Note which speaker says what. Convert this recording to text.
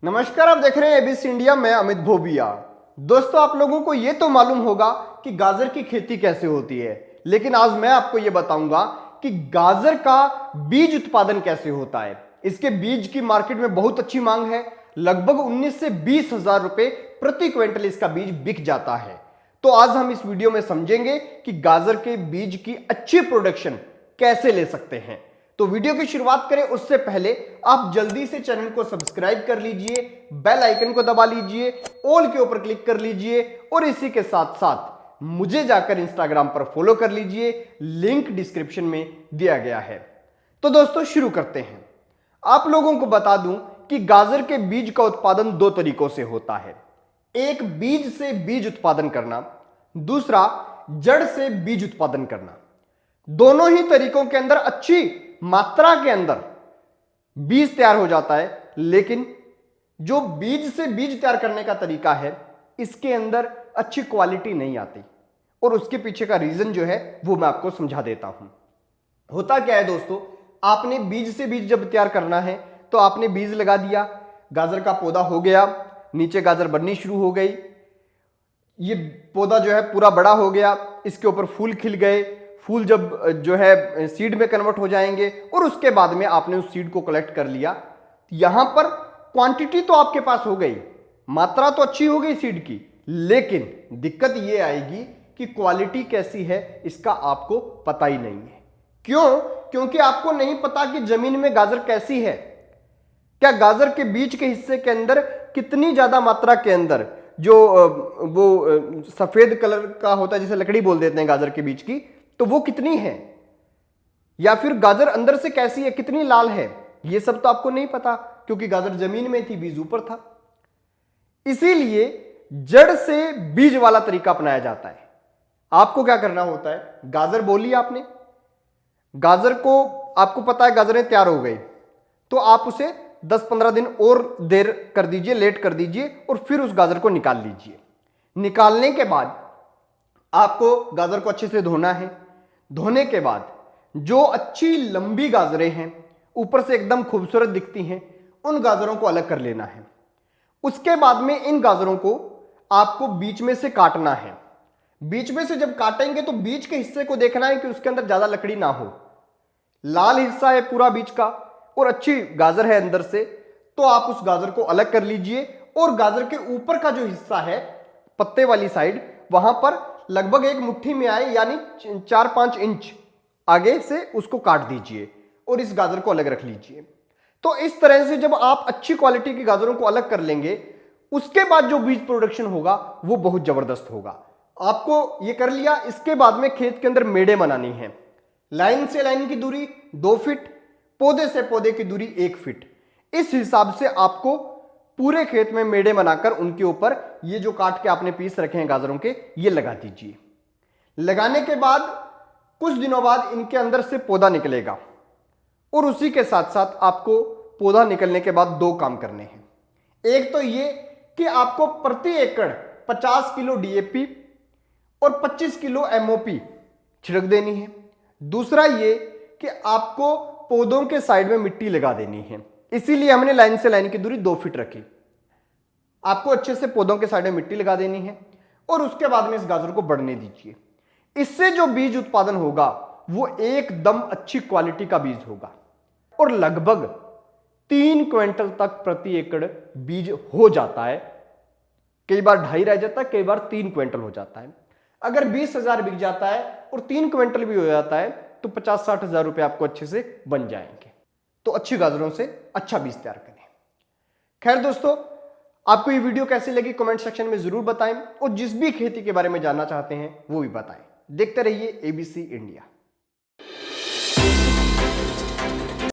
Speaker 1: नमस्कार, आप देख रहे हैं एबीसी इंडिया। मैं अमित भोबिया। दोस्तों, आप लोगों को यह तो मालूम होगा कि गाजर की खेती कैसे होती है, लेकिन आज मैं आपको यह बताऊंगा कि गाजर का बीज उत्पादन कैसे होता है। इसके बीज की मार्केट में बहुत अच्छी मांग है। लगभग 19 से 20 हजार रुपए प्रति क्विंटल इसका बीज बिक जाता है। तो आज हम इस वीडियो में समझेंगे कि गाजर के बीज की अच्छी प्रोडक्शन कैसे ले सकते हैं। तो वीडियो की शुरुआत करें उससे पहले आप जल्दी से चैनल को सब्सक्राइब कर लीजिए, बेल आइकन को दबा लीजिए, ऑल के ऊपर क्लिक कर लीजिए और इसी के साथ साथ मुझे जाकर इंस्टाग्राम पर फॉलो कर लीजिए। लिंक डिस्क्रिप्शन में दिया गया है। तो दोस्तों, शुरू करते हैं। आप लोगों को बता दूं कि गाजर के बीज का उत्पादन दो तरीकों से होता है। एक, बीज से बीज उत्पादन करना, दूसरा जड़ से बीज उत्पादन करना। दोनों ही तरीकों के अंदर अच्छी मात्रा के अंदर बीज तैयार हो जाता है, लेकिन जो बीज से बीज तैयार करने का तरीका है, इसके अंदर अच्छी क्वालिटी नहीं आती। और उसके पीछे का रीजन जो है वो मैं आपको समझा देता हूं। होता क्या है दोस्तों, आपने बीज से बीज जब तैयार करना है तो आपने बीज लगा दिया, गाजर का पौधा हो गया, नीचे गाजर बननी शुरू हो गई, ये पौधा जो है पूरा बड़ा हो गया, इसके ऊपर फूल खिल गए। फूल जब जो है सीड में कन्वर्ट हो जाएंगे और उसके बाद में आपने उस सीड को कलेक्ट कर लिया। यहां पर क्वांटिटी तो आपके पास हो गई, मात्रा तो अच्छी हो गई सीड की, लेकिन दिक्कत यह आएगी कि क्वालिटी कैसी है इसका आपको पता ही नहीं है। क्यों? क्योंकि आपको नहीं पता कि जमीन में गाजर कैसी है। क्या गाजर के बीज के हिस्से के अंदर कितनी ज्यादा मात्रा के अंदर जो वो सफेद कलर का होता है, जिसे लकड़ी बोल देते हैं गाजर के बीज की, तो वो कितनी है, या फिर गाजर अंदर से कैसी है, कितनी लाल है, ये सब तो आपको नहीं पता, क्योंकि गाजर जमीन में थी, बीज ऊपर था। इसीलिए जड़ से बीज वाला तरीका अपनाया जाता है। आपको क्या करना होता है, गाजर बोली आपने, गाजर को आपको पता है गाजरें तैयार हो गई, तो आप उसे 10-15 दिन और देर कर दीजिए, लेट कर दीजिए, और फिर उस गाजर को निकाल लीजिए। निकालने के बाद आपको गाजर को अच्छे से धोना है। धोने के बाद जो अच्छी लंबी गाजरें हैं, ऊपर से एकदम खूबसूरत दिखती हैं, उन गाजरों को अलग कर लेना है। उसके बाद में इन गाजरों को आपको बीच में से काटना है। बीच में से जब काटेंगे तो बीच के हिस्से को देखना है कि उसके अंदर ज्यादा लकड़ी ना हो। लाल हिस्सा है पूरा बीच का और अच्छी गाजर है अंदर से, तो आप उस गाजर को अलग कर लीजिए और गाजर के ऊपर का जो हिस्सा है, पत्ते वाली साइड, वहां पर लगभग एक मुट्ठी में आए, यानी 4-5 इंच आगे से उसको काट दीजिए और इस गाजर को अलग रख लीजिए। तो इस तरह से जब आप अच्छी क्वालिटी की गाजरों को अलग कर लेंगे, उसके बाद जो बीज प्रोडक्शन होगा वो बहुत जबरदस्त होगा। आपको ये कर लिया। इसके बाद में खेत के अंदर मेड़े बनानी है। लाइन से लाइन की दूरी 2 फीट, पौधे से पौधे की दूरी 1 फीट। इस हिसाब से आपको पूरे खेत में मेड़े बनाकर उनके ऊपर ये जो काट के आपने पीस रखे हैं गाजरों के, ये लगा दीजिए। लगाने के बाद कुछ दिनों बाद इनके अंदर से पौधा निकलेगा और उसी के साथ साथ आपको पौधा निकलने के बाद 2 काम करने हैं। एक तो ये कि आपको प्रति एकड़ 50 किलो डीएपी और 25 किलो एमओपी छिड़क देनी है। दूसरा ये कि आपको पौधों के साइड में मिट्टी लगा देनी है। इसीलिए हमने लाइन से लाइन की दूरी 2 फीट रखी। आपको अच्छे से पौधों के साइड में मिट्टी लगा देनी है और उसके बाद में इस गाजर को बढ़ने दीजिए। इससे जो बीज उत्पादन होगा वो एकदम अच्छी क्वालिटी का बीज होगा और लगभग 3 क्विंटल तक प्रति एकड़ बीज हो जाता है। कई बार 2.5 रह जाता है, कई बार 3 क्विंटल हो जाता है। अगर 20,000 बिक जाता है और 3 क्विंटल भी हो जाता है तो 50-60 हजार रुपए आपको अच्छे से बन जाएंगे। तो अच्छी गाजरों से अच्छा बीज तैयार करें। खैर दोस्तों, आपको ये वीडियो कैसी लगी कमेंट सेक्शन में जरूर बताएं और जिस भी खेती के बारे में जानना चाहते हैं वो भी बताएं। देखते रहिए एबीसी इंडिया।